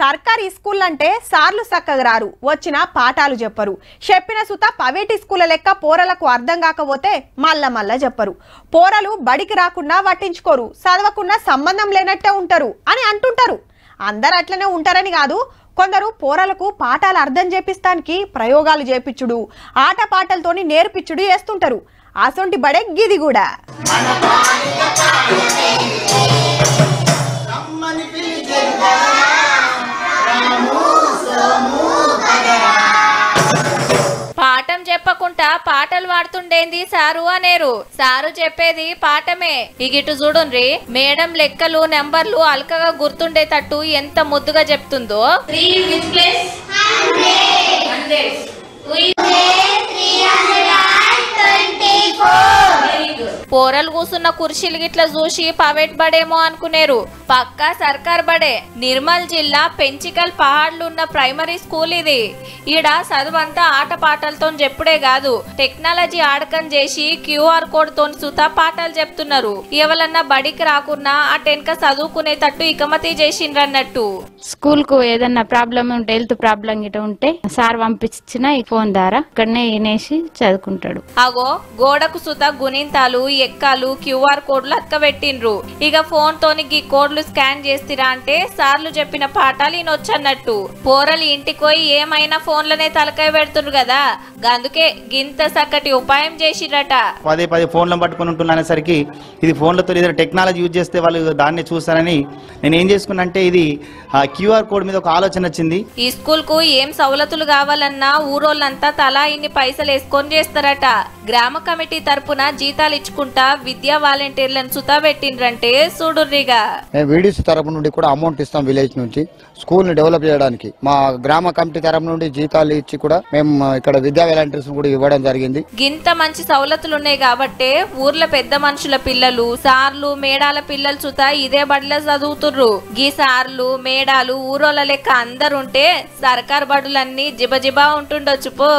సర్కారీ స్కూల్ అంటే సార్లు సక్కగా రారు, వచ్చిన పాఠాలు చెప్పరు. చెప్పిన సుత ప్రైవేట్ స్కూల్ లెక్క పోరలకు అర్థం కాకపోతే మళ్ళా చెప్పరు. పోరలు బడికి రాకుండా పట్టించుకోరు, చదవకుండా సంబంధం లేనట్టే ఉంటారు అని అంటుంటారు. అందరు అట్లనే ఉంటారని కాదు, కొందరు పోరలకు పాఠాలు అర్థం చేపిస్తానికి ప్రయోగాలు చేపించుడు, ఆట పాటలతోని నేర్పించుడు చేస్తుంటారు. అసొంటి బడే గిది కూడా. పాఠం చెప్పకుండా పాటలు పాడుతుండేంది సారు అనేరు. సారు చెప్పేది పాఠమే. ఇగిటు చూడుండ్రి, మేడం లెక్కలు నెంబర్లు అల్కగా గుర్తుండేటట్టు ఎంత ముద్దుగా చెప్తుందో. పోరలు కూసున్న కుర్చీలు గిట్లా చూసి ప్రైవేట్ బడేమో అనుకునేరు. పక్కా సర్కార్ బడే. నిర్మల్ జిల్లా పెంచికల్ పహాడ్లు ఉన్న ప్రైమరీ స్కూల్ ఇది. ఈడ చదువంతా ఆట పాటలతో చెప్పుడే కాదు, టెక్నాలజీ ఆడకం చేసి క్యూఆర్ కోడ్ తో సుతా పాఠాలు చెప్తున్నారు. ఎవరన్నా బడికి రాకున్నా ఆ టెన్క చదువుకునేటట్టు ఇకమతి చేసిండ్రన్నట్టు. స్కూల్ కు ఏదన్నా ప్రాబ్లం ఉంటే, హెల్త్ ప్రాబ్లం గిట ఉంటే సార్ పంపించిన ఈ ఫోన్ ద్వారా ఇక్కడనే వినేసి చదువుకుంటాడు. అగో గోడకు సుతా గుణింతాలు, ఎక్కాలు, క్యూఆర్ కోడ్లు అతకబెట్టిండ్రు. ఇక ఫోన్ తోని ఈ కోడ్లు స్కాన్ చేస్తారా అంటే సార్లు చెప్పిన పాఠాలు ఈయనొచ్చన్నట్టు. పోరలు ఇంటికి పోయి ఏమైనా ఫోన్లనే తలకాయ పెడుతుండ్రు కదా, అందుకే గింత సక్కటి ఉపాయం చేసిరట. పదే ఫోన్లను పట్టుకుని ఉంటున్నసరికి ఇది ఫోన్లతో ఏదైనా టెక్నాలజీ యూజ్ చేస్తే వాళ్ళు దాన్ని చూస్తారని నేను ఏం చేసుకున్నా అంటే ఇది క్యూఆర్ కోడ్ మీద ఒక ఆలోచన వచ్చింది. ఈ స్కూల్ కు ఏం సవలతులు కావాలన్నా ఊరోళ్ళంతా తలా ఇన్ని పైసలు వేసుకొని చేస్తారట. గ్రామ కమిటీ తరపున జీతాలు ఇచ్చుకుంటా విద్యా వాలంటీర్లను సుతా పెట్టిండ్రంటే చూడుర్రిగా. వీడీసీ తరపు నుండి కూడా అమౌంట్ ఇస్తాం, విలేజ్ నుంచి స్కూల్ ని డెవలప్ చేయడానికి. మా గ్రామ కమిటీ తరపు నుండి జీతాలు ఇచ్చి కూడా మేము ఇక్కడ విద్యా వాలంటీర్స్ కూడా ఇవ్వడం జరిగింది. గింత మంచి సవలతులు ఉన్నాయి కాబట్టే ఊర్ల పెద్ద మనుషుల పిల్లలు, సార్లు, మేడాల పిల్లలు సుతా ఇదే బడిలో చదువుతుర్రు. గీ సార్లు, మేడాలు ఊరోళ్ళ లెక్క అందరుంటే సర్కార్ బడులన్నీ జిబజిబా ఉంటుండొచ్చు పో.